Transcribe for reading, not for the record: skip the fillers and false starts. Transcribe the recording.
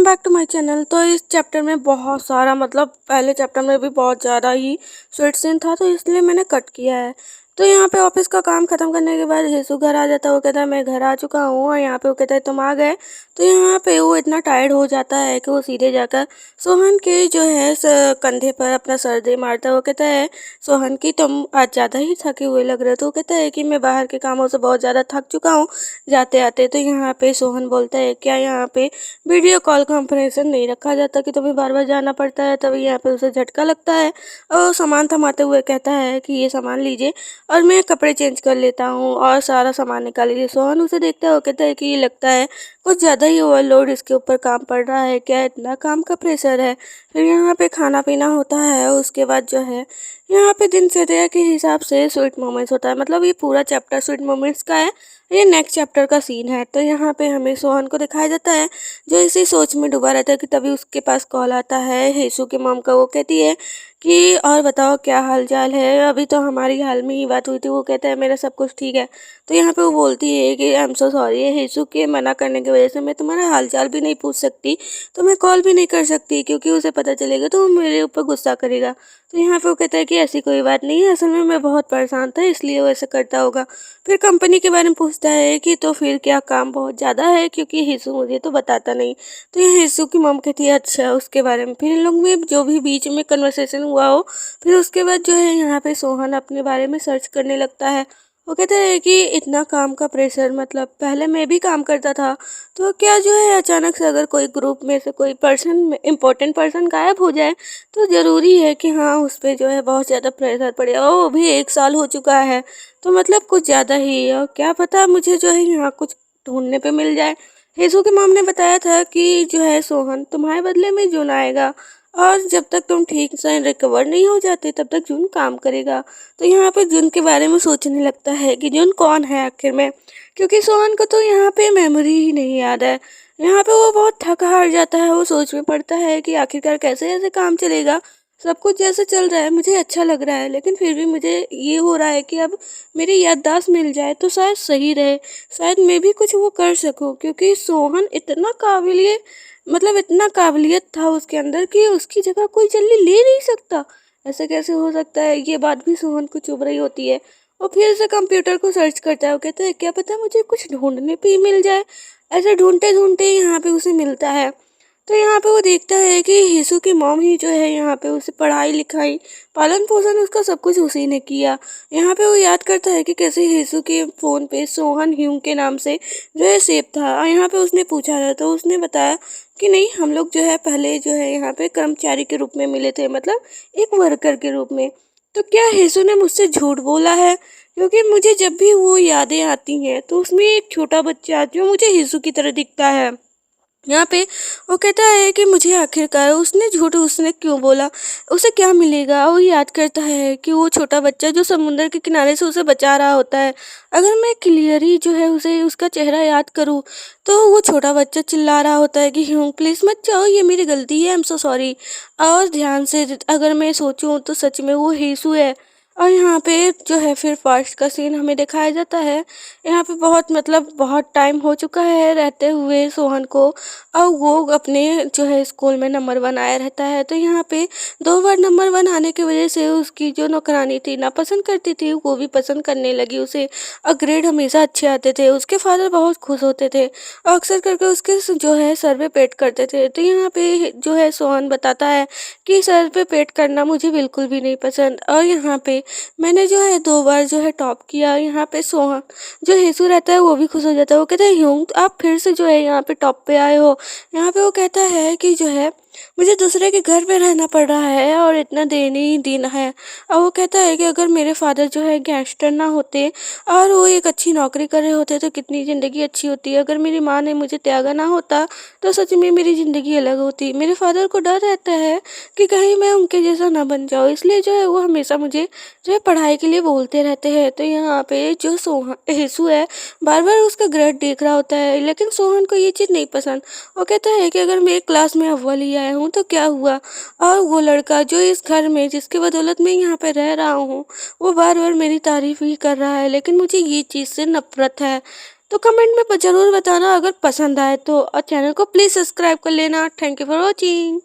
Welcome back to my channel. तो इस chapter में बहुत सारा पहले चैप्टर में भी बहुत ज़्यादा ही स्वीट सीन था, तो इसलिए मैंने कट किया है। तो यहाँ पे ऑफिस का काम खत्म करने के बाद हेसु घर आ जाता है। वो कहता है मैं घर आ चुका हूँ, और यहाँ पे वो कहता है तुम आ गए। तो यहाँ पे वो इतना टायर्ड हो जाता है कि वो सीधे जाकर सोहन के जो है कंधे पर अपना सर दे मारता है। वो कहता है सोहन की तुम आज ज़्यादा ही थके हुए लग रहे हो। तो वो कहता है कि मैं बाहर के कामों से बहुत ज़्यादा थक चुका हूँ जाते आते। तो यहाँ पे सोहन बोलता है क्या यहाँ पे वीडियो कॉल कॉन्फ्रेंसिंग नहीं रखा जाता कि तुम्हें बार बार जाना पड़ता है। तभी यहाँ पे उसे झटका लगता है और वो सामान थमाते हुए कहता है कि ये सामान लीजिए और मैं कपड़े चेंज कर लेता हूँ और सारा सामान निकाल लीजिए। सोहन उसे देखता है, वो कहता है कि ये लगता है कुछ ज़्यादा ही ओवरलोड इसके ऊपर काम पड़ रहा है, क्या इतना काम का प्रेशर है। फिर यहाँ पे खाना पीना होता है, उसके बाद जो है यहाँ पे दिनचर्या के हिसाब से स्वीट मोमेंट्स होता है। ये पूरा चैप्टर स्वीट मोमेंट्स का है, ये नेक्स्ट चैप्टर का सीन है। तो यहाँ पे हमें सोहन को दिखाया जाता है जो इसी सोच में डूबा रहता है कि तभी उसके पास कॉल आता है हेसु की मॉम का। वो कहती है कि और बताओ क्या हाल चाल है, अभी तो हमारी हाल में ही बात हुई थी। वो कहता है मेरा सब कुछ ठीक है। तो यहाँ पे वो बोलती है कि आई एम सो सॉरी, हेसु के मना करने की वजह से मैं तुम्हारा हाल चाल भी नहीं पूछ सकती, तो मैं कॉल भी नहीं कर सकती क्योंकि उसे पता चलेगा तो वो मेरे ऊपर गुस्सा करेगा। तो यहाँ पे वो कहता है कि ऐसी कोई बात नहीं है, असल में मैं बहुत परेशान था इसलिए वो ऐसा करता होगा। फिर कंपनी के बारे में पूछता है कि तो फिर क्या काम बहुत ज़्यादा है, क्योंकि हिस्सू मुझे तो बताता नहीं। तो ये हिस्सू की मॉम कहती है अच्छा उसके बारे में। फिर इन लोग में जो भी बीच में कन्वर्सेशन हुआ हो, फिर उसके बाद जो है यहाँ पे सोहन अपने बारे में सर्च करने लगता है। वो कहता है कि इतना काम का प्रेशर, पहले मैं भी काम करता था, तो क्या जो है अचानक से अगर कोई ग्रुप में से कोई पर्सन इम्पोर्टेंट पर्सन गायब हो जाए तो ज़रूरी है कि हाँ उस पर जो है बहुत ज़्यादा प्रेशर पड़े, और वो भी 1 साल हो चुका है। तो कुछ ज़्यादा ही, और क्या पता मुझे जो है यहाँ कुछ ढूंढने पे मिल जाए। हेजू के मॉम ने बताया था कि जो है सोहन तुम्हारे बदले में जून आएगा, और जब तक तुम ठीक से रिकवर नहीं हो जाते तब तक जून काम करेगा। तो यहाँ पे जून के बारे में सोचने लगता है कि जून कौन है आखिर में, क्योंकि सोहन को तो यहाँ पे मेमोरी ही नहीं याद है। यहाँ पे वो बहुत थक हार जाता है, वो सोच में पड़ता है कि आखिरकार कैसे ऐसे काम चलेगा। सब कुछ जैसे चल रहा है मुझे अच्छा लग रहा है, लेकिन फिर भी मुझे ये हो रहा है कि अब मेरी याददाश्त मिल जाए तो शायद सही रहे, शायद मैं भी कुछ वो कर सकूं, क्योंकि सोहन इतना काबिलियत था उसके अंदर कि उसकी जगह कोई जल्दी ले नहीं सकता। ऐसे कैसे हो सकता है, ये बात भी सोहन को चुभ रही होती है। और फिर से कंप्यूटर को सर्च करता है, वो कहता है क्या पता मुझे कुछ ढूंढने पे ही मिल जाए। ऐसे ढूंढते ढूंढते यहाँ पे उसे मिलता है। तो यहाँ पे वो देखता है कि हिसू की मॉम ही जो है यहाँ पे उसे पढ़ाई लिखाई पालन पोषण उसका सब कुछ उसी ने किया। यहाँ पे वो याद करता है कि कैसे हिसू के फ़ोन पे सोहन ह्यूंग के नाम से जो है सेव था, और यहाँ पे उसने पूछा था तो उसने बताया कि नहीं हम लोग जो है पहले जो है यहाँ पे कर्मचारी के रूप में मिले थे, एक वर्कर के रूप में। तो क्या हिसू ने मुझसे झूठ बोला है, क्योंकि मुझे जब भी वो यादें आती हैं तो उसमें एक छोटा बच्चा जो मुझे हिसू की तरह दिखता है। यहाँ पे वो कहता है कि मुझे आखिरकार उसने क्यों बोला, उसे क्या मिलेगा। वो याद करता है कि वो छोटा बच्चा जो समुंदर के किनारे से उसे बचा रहा होता है। अगर मैं क्लियरली जो है उसे उसका चेहरा याद करूँ तो वो छोटा बच्चा चिल्ला रहा होता है कि ह्यूं प्लीज़ मत जाओ, ये मेरी गलती है, आई एम सो सॉरी। और ध्यान से अगर मैं सोचूं तो सच में वो हेसू है। और यहाँ पे जो है फिर फर्स्ट का सीन हमें दिखाया जाता है। यहाँ पे बहुत टाइम हो चुका है रहते हुए सोहन को, और वो अपने जो है स्कूल में नंबर 1 आया रहता है। तो यहाँ पे 2 बार नंबर 1 आने की वजह से उसकी जो नौकरानी थी ना पसंद करती थी, वो भी पसंद करने लगी उसे, और ग्रेड हमेशा अच्छे आते थे। उसके फादर बहुत खुश होते थे और अक्सर करके उसके जो है सर पे पेट करते थे। तो यहाँ पे जो है सोहन बताता है कि सर पे पेट करना मुझे बिल्कुल भी नहीं पसंद, और यहाँ पे मैंने जो है 2 बार जो है टॉप किया। यहाँ पे सोहन जो हेसू रहता है वो भी खुश हो जाता है, वो कहता है ह्यूंग आप फिर से जो है यहाँ पे टॉप पे आए हो। यहाँ पे वो कहता है कि जो है मुझे दूसरे के घर पे रहना पड़ रहा है और इतना देनी दिन है। और वो कहता है कि अगर मेरे फादर जो है गैंगस्टर ना होते और वो एक अच्छी नौकरी कर रहे होते तो कितनी ज़िंदगी अच्छी होती। अगर मेरी माँ ने मुझे त्यागा ना होता तो सच में मेरी ज़िंदगी अलग होती। मेरे फादर को डर रहता है कि कहीं मैं उनके जैसा ना बन जाऊँ, इसलिए जो है वो हमेशा मुझे जो है पढ़ाई के लिए बोलते रहते हैं। तो यहाँ पे जो सोहन हेसू है बार बार उसका ग्रेड देख रहा होता है, लेकिन सोहन को ये चीज़ नहीं पसंद। वो कहता है कि अगर मैं एक क्लास में अव्वल ही आया हूँ तो क्या हुआ, और वो लड़का जो इस घर में जिसकी बदौलत मैं यहाँ पे रह रहा हूँ वो बार बार मेरी तारीफ ही कर रहा है, लेकिन मुझे ये चीज़ से नफरत है। तो कमेंट में ज़रूर बताना अगर पसंद आए तो, और चैनल को प्लीज़ सब्सक्राइब कर लेना। Thank you for watching.